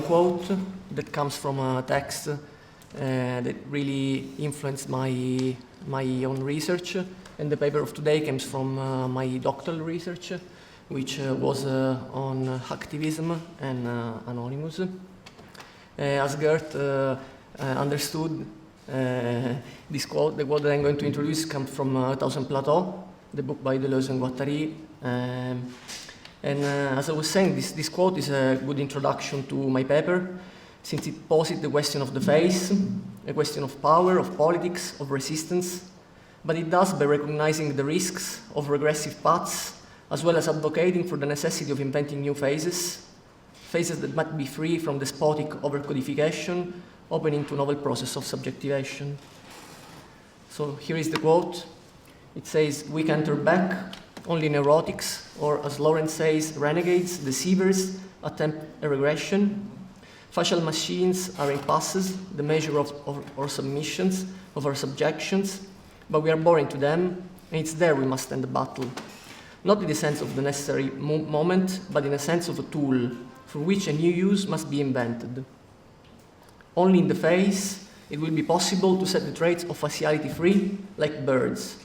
long quote that comes from a text that really influenced my own research. And the paper of today comes from my doctoral research, which was on hacktivism and anonymous. As Gert understood, this quote, the quote that I'm going to introduce, comes from Thousand Plateau, the book by Deleuze and Guattari. As I was saying, this quote is a good introduction to my paper, since it posits the question of the face, a question of power, of politics, of resistance, but it does by recognizing the risks of regressive paths, as well as advocating for the necessity of inventing new phases that might be free from despotic overcodification, opening to novel process of subjectivation. So here is the quote. It says, "We can turn back only neurotics, or as Lawrence says, renegades, deceivers, attempt a regression. Facial machines are impasses, the measure of our submissions, of our subjections, but we are born into them, and it's there we must end the battle. Not in the sense of the necessary moment, but in the sense of a tool, for which a new use must be invented. Only in the face, it will be possible to set the traits of faciality free, like birds,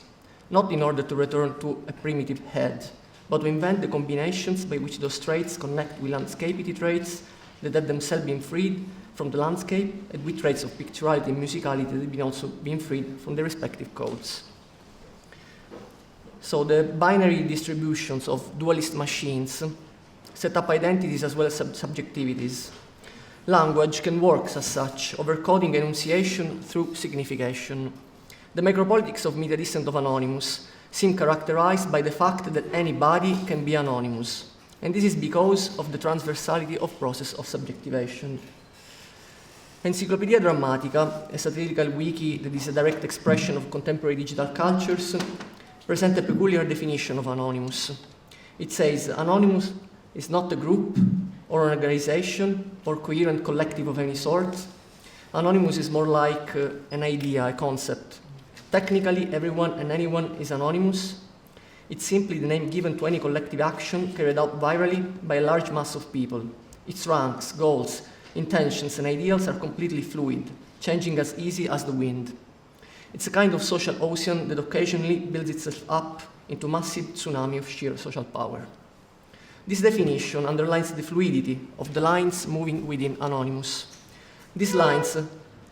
not in order to return to a primitive head, but to invent the combinations by which those traits connect with landscapity traits that have themselves been freed from the landscape, and with traits of picturality and musicality that have also been freed from their respective codes." So the binary distributions of dualist machines set up identities as well as subjectivities. Language can work as such, overcoding enunciation through signification. The micropolitics of media Dissent of Anonymous seem characterized by the fact that anybody can be anonymous, and this is because of the transversality of process of subjectivation. Encyclopedia Dramatica, a satirical wiki that is a direct expression of contemporary digital cultures, presents a peculiar definition of anonymous. It says, "Anonymous is not a group or an organization or coherent collective of any sort. Anonymous is more like an idea, a concept. Technically, everyone and anyone is anonymous. It's simply the name given to any collective action carried out virally by a large mass of people. Its ranks, goals, intentions, and ideals are completely fluid, changing as easy as the wind. It's a kind of social ocean that occasionally builds itself up into massive tsunami of sheer social power." This definition underlines the fluidity of the lines moving within Anonymous. These lines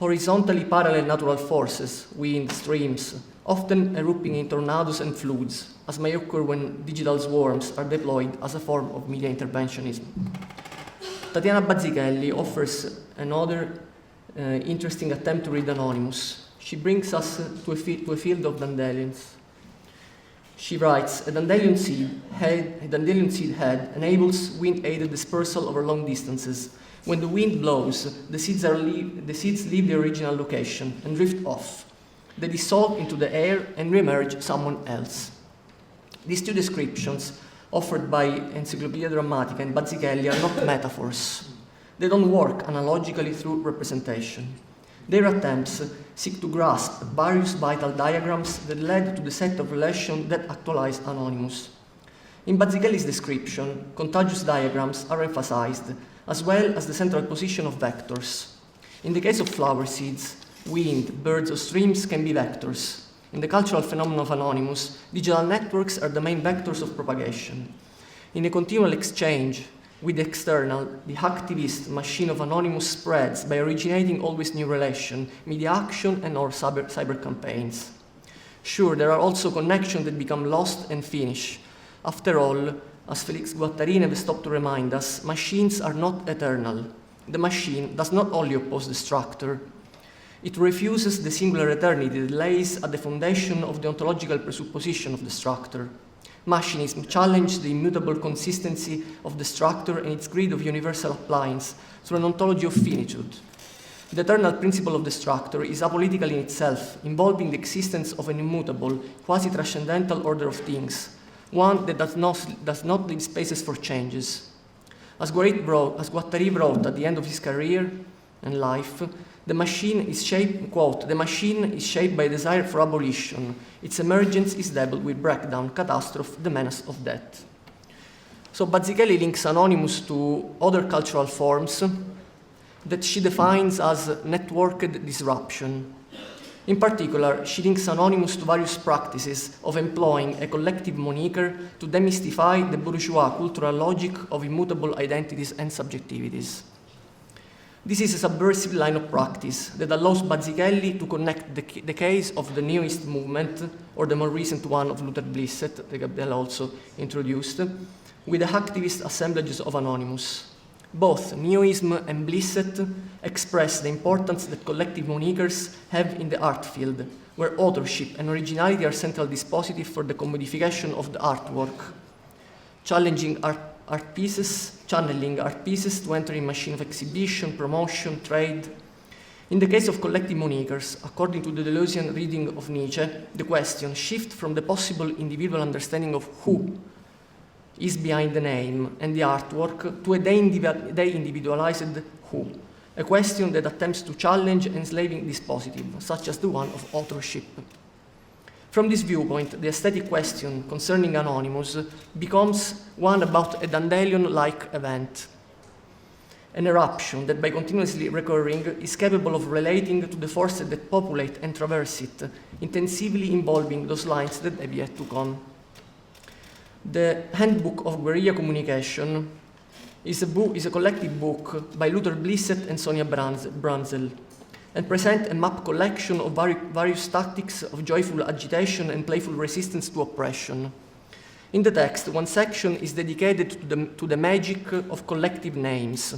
horizontally parallel natural forces, wind, streams, often erupting in tornadoes and floods, as may occur when digital swarms are deployed as a form of media interventionism. Tatiana Bazzichelli offers another interesting attempt to read Anonymous. She brings us to a field of dandelions. She writes, a dandelion seed head enables wind-aided dispersal over long distances. When the wind blows, the seeds leave the original location and drift off. They dissolve into the air and re-emerge someone else. These two descriptions, offered by Encyclopedia Dramatica and Bazzichelli, are not metaphors. They don't work analogically through representation. Their attempts seek to grasp various vital diagrams that led to the set of relations that actualize Anonymous. In Bazzichelli's description, contagious diagrams are emphasized, as well as the central position of vectors. In the case of flower seeds, wind, birds, or streams can be vectors. In the cultural phenomenon of Anonymous, digital networks are the main vectors of propagation. In a continual exchange with the external, the hacktivist machine of Anonymous spreads by originating always new relations, media action, and or cyber campaigns. Sure, there are also connections that become lost and finish. After all, as Félix Guattari never stopped to remind us, machines are not eternal. The machine does not only oppose the structure, it refuses the singular eternity that lays at the foundation of the ontological presupposition of the structure. Machinism challenged the immutable consistency of the structure and its greed of universal appliance through an ontology of finitude. The eternal principle of the structure is apolitical in itself, involving the existence of an immutable, quasi-transcendental order of things, one that does not leave spaces for changes. As Guattari wrote at the end of his career and life, the machine is shaped, quote, "The machine is shaped by desire for abolition. Its emergence is dabbled with breakdown, catastrophe, the menace of death." So Bazzichelli links Anonymous to other cultural forms that she defines as networked disruption. In particular, she links Anonymous to various practices of employing a collective moniker to demystify the bourgeois cultural logic of immutable identities and subjectivities. This is a subversive line of practice that allows Bazzichelli to connect the case of the neoist movement, or the more recent one of Luther Blissett, that Gabriella also introduced, with the activist assemblages of Anonymous. Both neoism and Blissett express the importance that collective monikers have in the art field, where authorship and originality are central dispositive for the commodification of the artwork, channeling art pieces to enter in machine of exhibition, promotion, trade. In the case of collective monikers, according to the Deleuzian reading of Nietzsche, the question shifts from the possible individual understanding of who is behind the name and the artwork to a de-individualized who, a question that attempts to challenge enslaving dispositive, such as the one of authorship. From this viewpoint, the aesthetic question concerning Anonymous becomes one about a Dandelion-like event, an eruption that by continuously recurring is capable of relating to the forces that populate and traverse it, intensively involving those lines that have yet to come. The Handbook of Guerrilla Communication is a collective book by Luther Blissett and Sonia Brunzel, and present a map collection of various tactics of joyful agitation and playful resistance to oppression. In the text, one section is dedicated to the magic of collective names.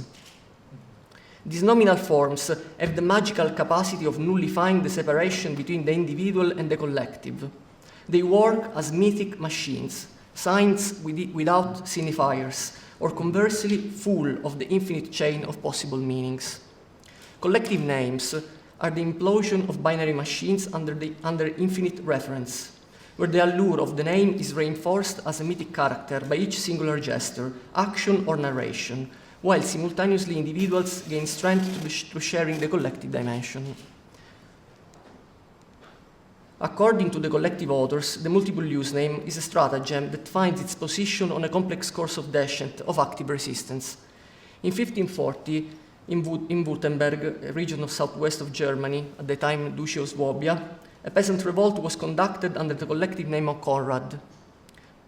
These nominal forms have the magical capacity of nullifying the separation between the individual and the collective. They work as mythic machines, signs without signifiers, or conversely full of the infinite chain of possible meanings. Collective names are the implosion of binary machines under infinite reference, where the allure of the name is reinforced as a mythic character by each singular gesture, action, or narration, while simultaneously individuals gain strength to sharing the collective dimension. According to the collective authors, the multiple use name is a stratagem that finds its position on a complex course of descent of active resistance. In 1540, in Württemberg, a region of southwest of Germany, at the time Duchy of Swabia, a peasant revolt was conducted under the collective name of Conrad.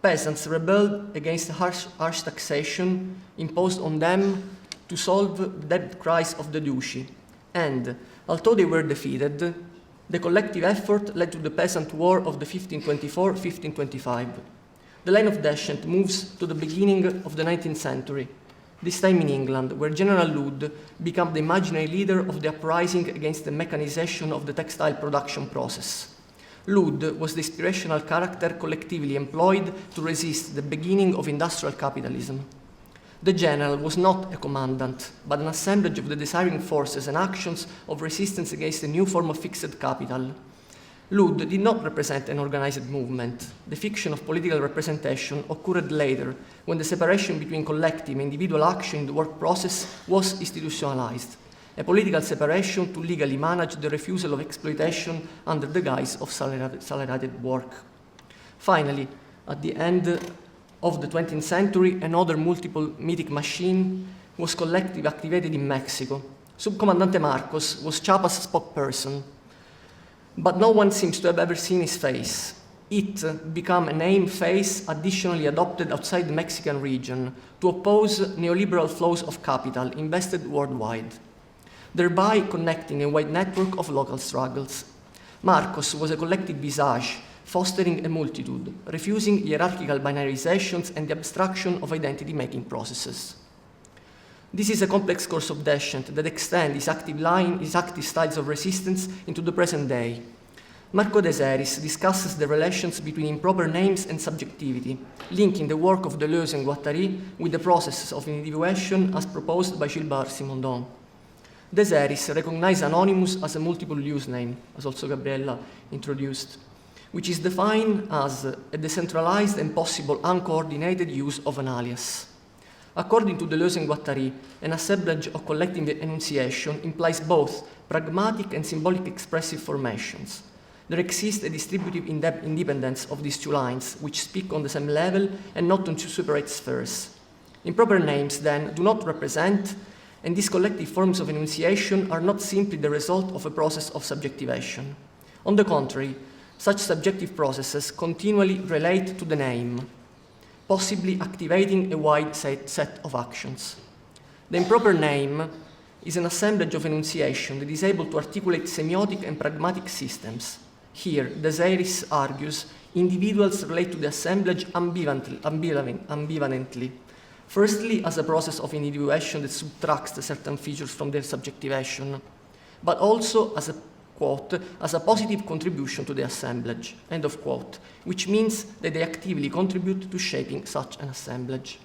Peasants rebelled against the harsh taxation imposed on them to solve the debt crisis of the duchy, and, although they were defeated, the collective effort led to the peasant war of the 1524-1525. The line of descent moves to the beginning of the 19th century, this time in England, where General Ludd became the imaginary leader of the uprising against the mechanization of the textile production process. Ludd was the inspirational character collectively employed to resist the beginning of industrial capitalism. The general was not a commandant, but an assemblage of the desiring forces and actions of resistance against a new form of fixed capital. Ludd did not represent an organized movement. The fiction of political representation occurred later, when the separation between collective and individual action in the work process was institutionalized, a political separation to legally manage the refusal of exploitation under the guise of salariated work. Finally, at the end of the 20th century, another multiple mythic machine was collectively activated in Mexico. Subcomandante Marcos was Chiapas' spokesperson, but no one seems to have ever seen his face. It became a name face additionally adopted outside the Mexican region to oppose neoliberal flows of capital invested worldwide, thereby connecting a wide network of local struggles. Marcos was a collective visage, fostering a multitude, refusing hierarchical binarizations and the abstraction of identity-making processes. This is a complex course of descent that extends his active styles of resistance into the present day. Marco Deseriis discusses the relations between improper names and subjectivity, linking the work of Deleuze and Guattari with the processes of individuation as proposed by Gilbert Simondon. Deseriis recognizes Anonymous as a multiple use name, as also Gabriella introduced, which is defined as a decentralized and possible uncoordinated use of an alias. According to Deleuze and Guattari, an assemblage of collective enunciation implies both pragmatic and symbolic expressive formations. There exists a distributive independence of these two lines, which speak on the same level and not on two separate spheres. Improper names, then, do not represent and these collective forms of enunciation are not simply the result of a process of subjectivation. On the contrary, such subjective processes continually relate to the name, possibly activating a wide set of actions. The improper name is an assemblage of enunciation that is able to articulate semiotic and pragmatic systems. Here, Deseriis argues, individuals relate to the assemblage ambivalently. Firstly, as a process of individuation that subtracts certain features from their subjectivation, but also as a, quote, as a positive contribution to the assemblage, end of quote, which means that they actively contribute to shaping such an assemblage.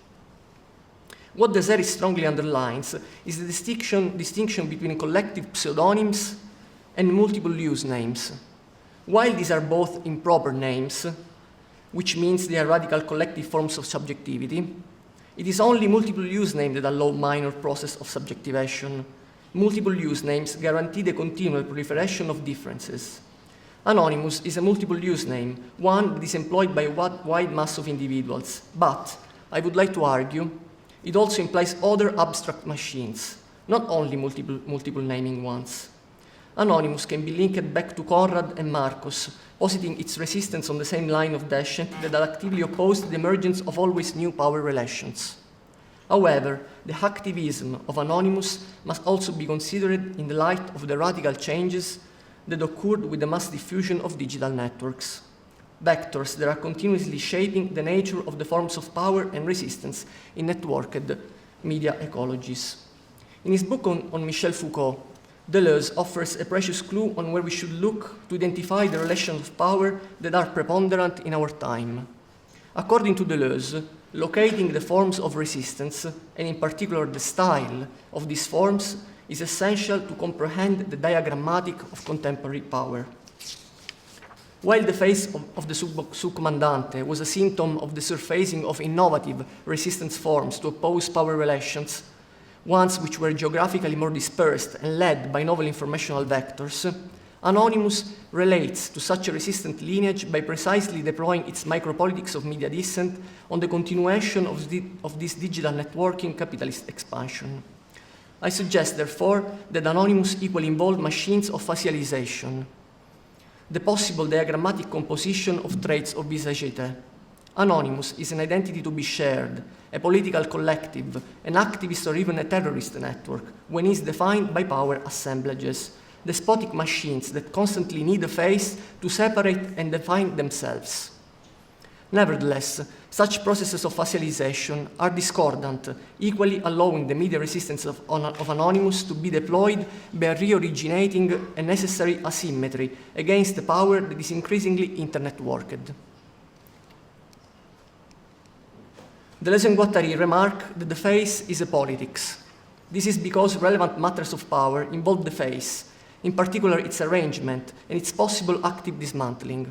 What Deseriis strongly underlines is the distinction between collective pseudonyms and multiple use names. While these are both improper names, which means they are radical collective forms of subjectivity, it is only multiple use names that allow minor process of subjectivation. Multiple use names guarantee the continual proliferation of differences. Anonymous is a multiple use name, one that is employed by a wide mass of individuals, but, I would like to argue, it also implies other abstract machines, not only multiple naming ones. Anonymous can be linked back to Conrad and Marcos, positing its resistance on the same line of Dissent that actively opposed the emergence of always new power relations. However, the activism of Anonymous must also be considered in the light of the radical changes that occurred with the mass diffusion of digital networks, vectors that are continuously shaping the nature of the forms of power and resistance in networked media ecologies. In his book on Michel Foucault, Deleuze offers a precious clue on where we should look to identify the relations of power that are preponderant in our time. According to Deleuze, locating the forms of resistance, and in particular the style of these forms, is essential to comprehend the diagrammatic of contemporary power. While the face of the subcomandante was a symptom of the surfacing of innovative resistance forms to oppose power relations, ones which were geographically more dispersed and led by novel informational vectors, Anonymous relates to such a resistant lineage by precisely deploying its micropolitics of media dissent on the continuation of this digital networking capitalist expansion. I suggest, therefore, that Anonymous equally involved machines of facialization, the possible diagrammatic composition of traits of visagéité. Anonymous is an identity to be shared, a political collective, an activist or even a terrorist network, when is defined by power assemblages, despotic machines that constantly need a face to separate and define themselves. Nevertheless, such processes of facialization are discordant, equally allowing the media resistance of Anonymous to be deployed by reoriginating a necessary asymmetry against the power that is increasingly internet-worked. Deleuze and Guattari remark that the face is a politics. This is because relevant matters of power involve the face, in particular its arrangement and its possible active dismantling.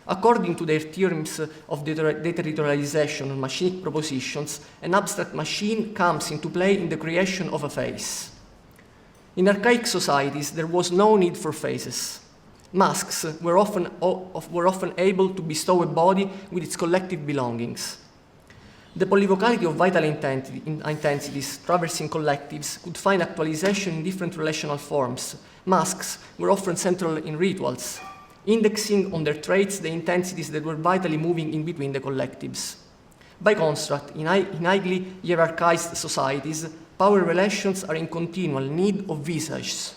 According to their theorems of deterritorialization and machinic propositions, an abstract machine comes into play in the creation of a face. In archaic societies, there was no need for faces. Masks were often able to bestow a body with its collective belongings. The polyvocality of vital intensities traversing collectives could find actualization in different relational forms. Masks were often central in rituals, indexing on their traits the intensities that were vitally moving in between the collectives. By construct, in highly hierarchized societies, power relations are in continual need of visages,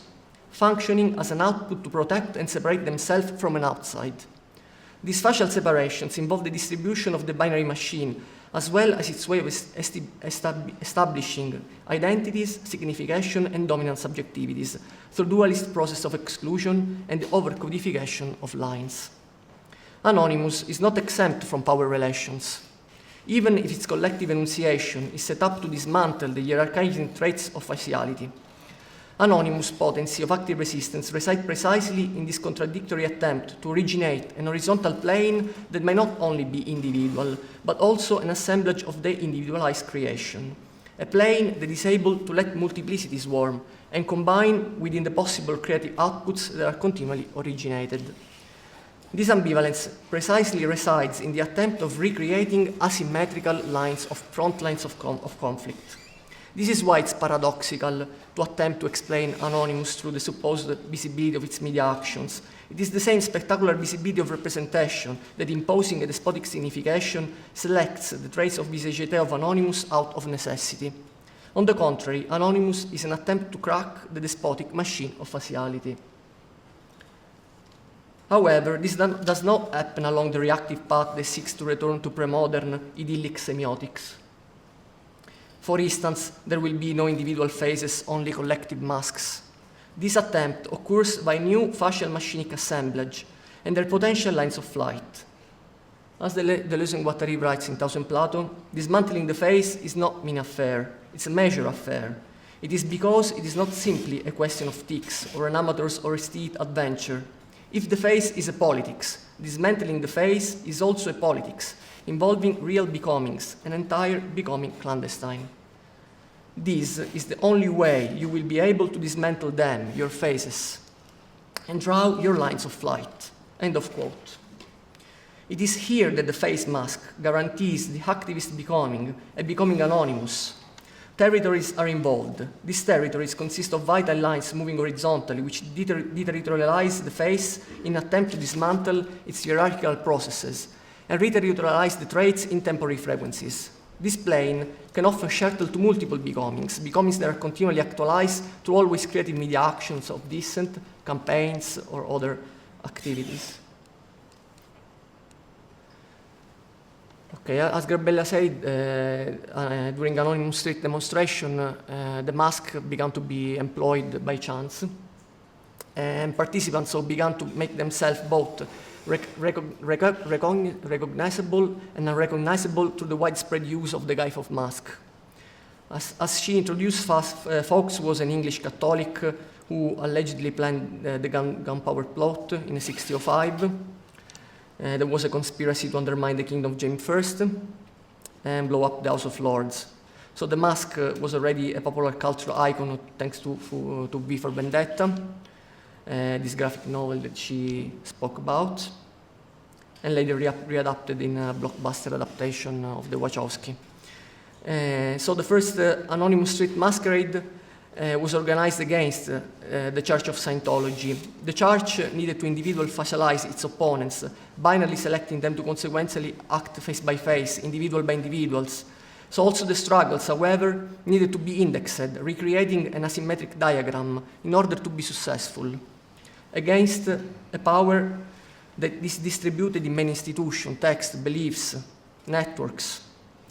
functioning as an output to protect and separate themselves from an outside. These facial separations involve the distribution of the binary machine, as well as its way of establishing identities, signification, and dominant subjectivities through dualist process of exclusion and the overcodification of lines. Anonymous is not exempt from power relations. Even if its collective enunciation is set up to dismantle the hierarchizing traits of faciality, Anonymous' potency of active resistance resides precisely in this contradictory attempt to originate an horizontal plane that may not only be individual, but also an assemblage of de-individualized creation, a plane that is able to let multiplicity swarm and combine within the possible creative outputs that are continually originated. This ambivalence precisely resides in the attempt of recreating asymmetrical lines of front lines of conflict. This is why it's paradoxical to attempt to explain Anonymous through the supposed visibility of its media actions. It is the same spectacular visibility of representation that, imposing a despotic signification, selects the traits of visagéité of Anonymous out of necessity. On the contrary, Anonymous is an attempt to crack the despotic machine of faciality. However, this does not happen along the reactive path that seeks to return to pre-modern idyllic semiotics. For instance, there will be no individual faces, only collective masks. This attempt occurs by new facial machinic assemblage and their potential lines of flight. As Deleuze and Guattari writes in Thousand Plato, dismantling the face is not mean affair, it's a measure affair. It is because it is not simply a question of tics or an amateur's or esthete adventure. If the face is a politics, dismantling the face is also a politics, involving real becomings, an entire becoming clandestine. This is the only way you will be able to dismantle them, your faces, and draw your lines of flight. End of quote. It is here that the face mask guarantees the activist becoming, a becoming anonymous. Territories are involved. These territories consist of vital lines moving horizontally, which deterritorialize the face in an attempt to dismantle its hierarchical processes and reterritorialize the traits in temporary frequencies. This plane can offer shelter to multiple becomings that are continually actualized through always creative media actions of dissent, campaigns, or other activities. Okay, as Garbella said, during Anonymous street demonstration, the mask began to be employed by chance, and participants so began to make themselves both recognizable and unrecognizable through the widespread use of the Guy-Fawkes mask. As she introduced, Fawkes was an English Catholic who allegedly planned the gunpowder plot in 1605. There was a conspiracy to undermine the kingdom of James I and blow up the House of Lords. So the mask was already a popular cultural icon thanks to V for Vendetta, this graphic novel that she spoke about, and later readapted in a blockbuster adaptation of the Wachowski. So the first Anonymous street masquerade was organized against the Church of Scientology. The church needed to individually facialize its opponents, binarily selecting them to consequentially act face by face, individual by individuals. So also the struggles, however, needed to be indexed, recreating an asymmetric diagram in order to be successful, against a power that is distributed in many institutions, texts, beliefs, networks.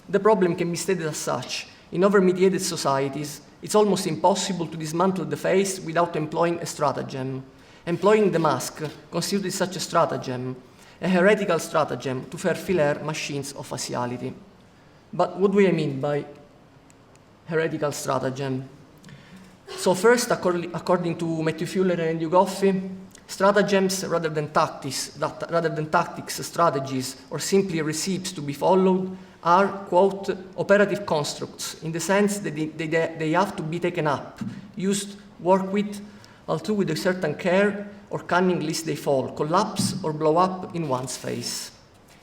The problem can be stated as such. In over-mediated societies, it's almost impossible to dismantle the face without employing a stratagem. Employing the mask constitutes such a stratagem, a heretical stratagem to faire filer machines of faciality. But what do I mean by heretical stratagem? So first, according to Matthew Fuller and Hugh Goffey, stratagems rather than tactics, strategies, or simply recipes to be followed are, quote, operative constructs, in the sense that they have to be taken up, used, worked with, although with a certain care or cunning lest they fall, collapse, or blow up in one's face.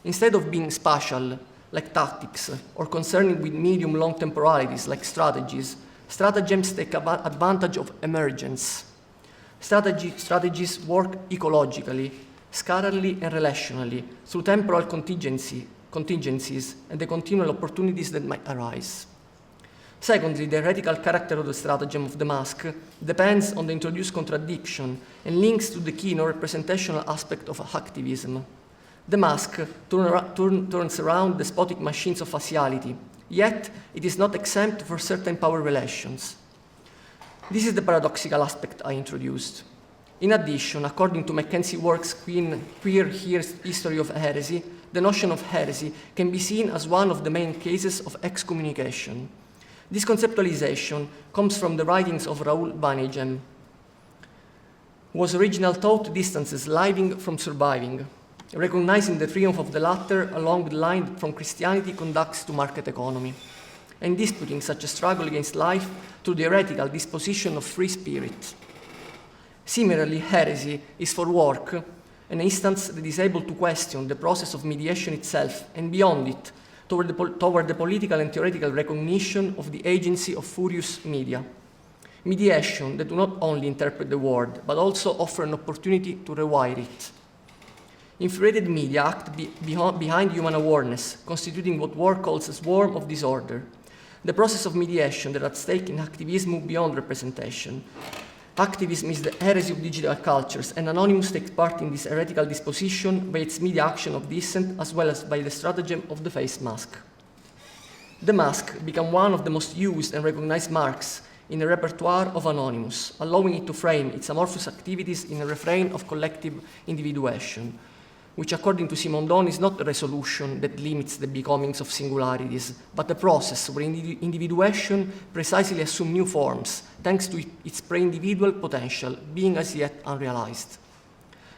Instead of being spatial, like tactics, or concerning with medium-long temporalities, like strategies, stratagems take advantage of emergence. Strategies work ecologically, scarily and relationally, through temporal contingencies and the continual opportunities that might arise. Secondly, the heretical character of the stratagem of the mask depends on the introduced contradiction and links to the key non-representational aspect of activism. The mask turns around despotic machines of faciality, yet it is not exempt for certain power relations. This is the paradoxical aspect I introduced. In addition, according to Mackenzie Work's Queer History of Heresy, the notion of heresy can be seen as one of the main cases of excommunication. This conceptualization comes from the writings of Raoul Vaneigem, whose original thought distances living from surviving, recognizing the triumph of the latter along the line from Christianity conducts to market economy, and disputing such a struggle against life through the heretical disposition of free spirit. Similarly, heresy is for work an instance that is able to question the process of mediation itself, and beyond it, toward the political and theoretical recognition of the agency of furious media. Mediation that do not only interpret the world, but also offer an opportunity to rewire it. Infuriated media act behind human awareness, constituting what Ward calls a swarm of disorder. The process of mediation that at stake in activism move beyond representation. Activism is the heresy of digital cultures, and Anonymous takes part in this heretical disposition by its media action of dissent, as well as by the stratagem of the face mask. The mask became one of the most used and recognized marks in the repertoire of Anonymous, allowing it to frame its amorphous activities in a refrain of collective individuation, which according to Simondon is not a resolution that limits the becomings of singularities, but a process where individuation precisely assumes new forms, thanks to its pre-individual potential, being as yet unrealized.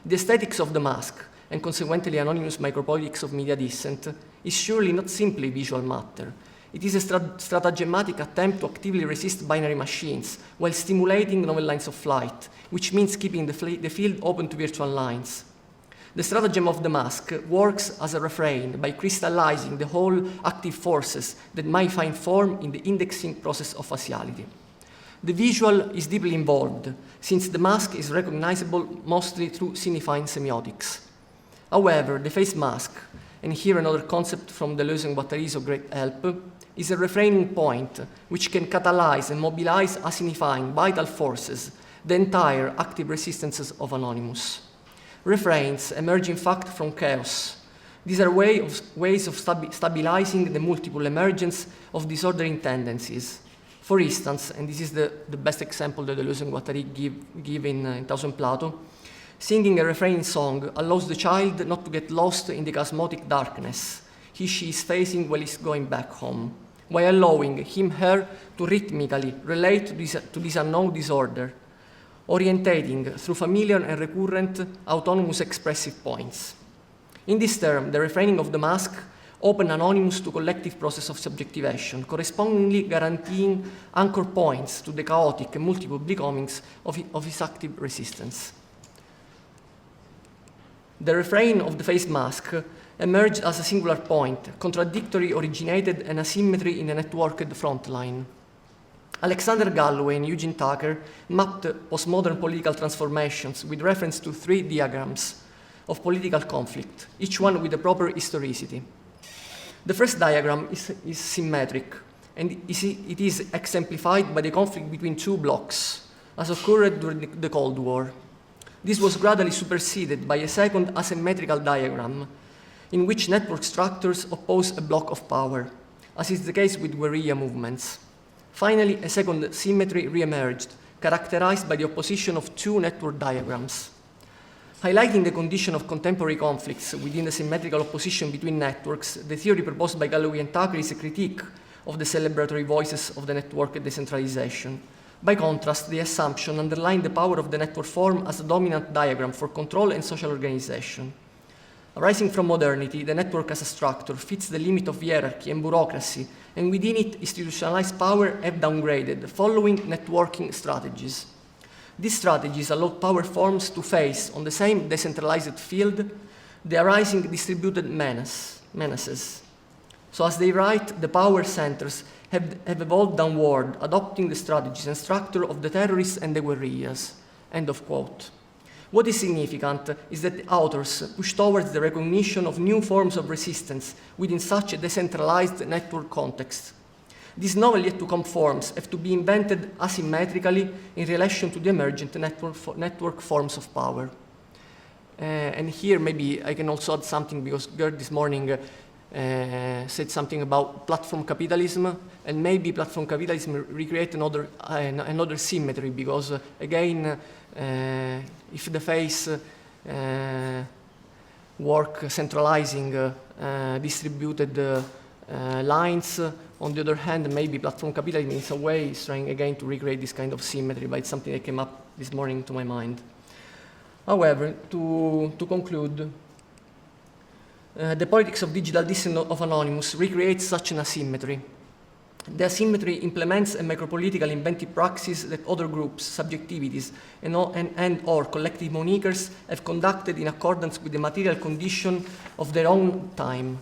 The aesthetics of the mask, and consequently Anonymous micropolitics of media dissent, is surely not simply visual matter. It is a stratagematic attempt to actively resist binary machines while stimulating novel lines of flight, which means keeping the field open to virtual lines. The stratagem of the mask works as a refrain by crystallizing the whole active forces that might find form in the indexing process of faciality. The visual is deeply involved, since the mask is recognizable mostly through signifying semiotics. However, the face mask, and here another concept from Deleuze and Guattari is of great help, is a refraining point which can catalyze and mobilize as signifying vital forces the entire active resistances of Anonymous. Refrains emerge in fact from chaos. These are ways of stabilizing the multiple emergence of disordering tendencies. For instance, and this is the best example that Deleuze and Guattari give in Thousand Plato, singing a refrain song allows the child not to get lost in the cosmotic darkness she is facing while he's going back home, while allowing her to rhythmically relate to this unknown disorder, orientating through familiar and recurrent autonomous expressive points. In this term, the refraining of the mask open Anonymous to collective process of subjectivation, correspondingly guaranteeing anchor points to the chaotic and multiple becomings of his active resistance. The refrain of the face mask emerged as a singular point, contradictory, originated, and asymmetry in a networked front line. Alexander Galloway and Eugene Tucker mapped postmodern political transformations with reference to 3 diagrams of political conflict, each one with a proper historicity. The first diagram is symmetric, and it is exemplified by the conflict between 2 blocks, as occurred during the Cold War. This was gradually superseded by a second asymmetrical diagram, in which network structures oppose a block of power, as is the case with guerrilla movements. Finally, a second symmetry re-emerged, characterized by the opposition of 2 network diagrams. Highlighting the condition of contemporary conflicts within the symmetrical opposition between networks, the theory proposed by Galloway and Tucker is a critique of the celebratory voices of the network decentralization. By contrast, the assumption underlined the power of the network form as a dominant diagram for control and social organization. Arising from modernity, the network as a structure fits the limit of hierarchy and bureaucracy, and within it, institutionalized power have downgraded, following networking strategies. These strategies allow power forms to face, on the same decentralized field, the arising distributed menaces. So as they write, the power centers have evolved downward, adopting the strategies and structure of the terrorists and the guerrillas. End of quote. What is significant is that the authors push towards the recognition of new forms of resistance within such a decentralized network context. These novel yet to come forms have to be invented asymmetrically in relation to the emergent network forms of power. And here maybe I can also add something, because Gerd this morning said something about platform capitalism, and maybe platform capitalism recreate another symmetry, because again, if the face work centralizing distributed lines, on the other hand, maybe platform capitalism in some way is trying again to recreate this kind of symmetry, but it's something that came up this morning to my mind. However, to conclude, the politics of digital dissent of Anonymous recreates such an asymmetry. The asymmetry implements a micropolitical inventive praxis that other groups, subjectivities, and/or collective monikers have conducted in accordance with the material condition of their own time.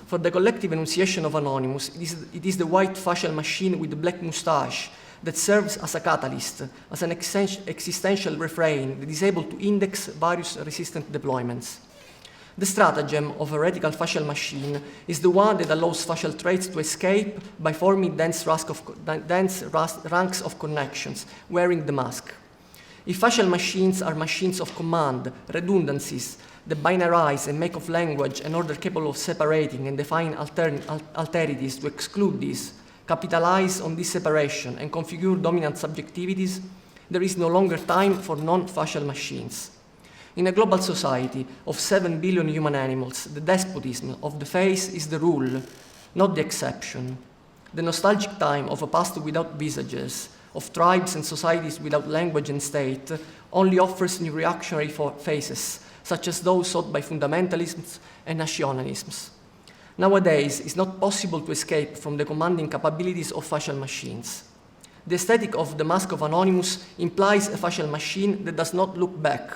For the collective enunciation of Anonymous, it is the white facial machine with the black moustache that serves as a catalyst, as an existential refrain that is able to index various resistant deployments. The stratagem of a heretical facial machine is the one that allows facial traits to escape by forming dense ranks of connections, wearing the mask. If facial machines are machines of command, redundancies, that binarize and make of language an order capable of separating and define alterities to exclude these, capitalize on this separation and configure dominant subjectivities, there is no longer time for non-facial machines. In a global society of 7 billion human animals, the despotism of the face is the rule, not the exception. The nostalgic time of a past without visages, of tribes and societies without language and state, only offers new reactionary faces, such as those sought by fundamentalisms and nationalisms. Nowadays, it's not possible to escape from the commanding capabilities of facial machines. The aesthetic of the Mask of Anonymous implies a facial machine that does not look back,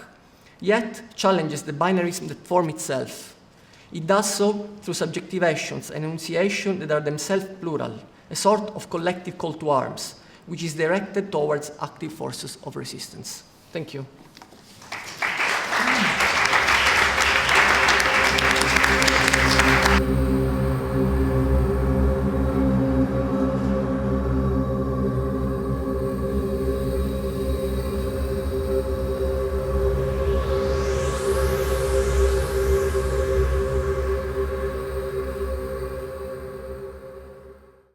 yet challenges the binarism that form itself. It does so through subjectivations and enunciation that are themselves plural, a sort of collective call to arms, which is directed towards active forces of resistance. Thank you.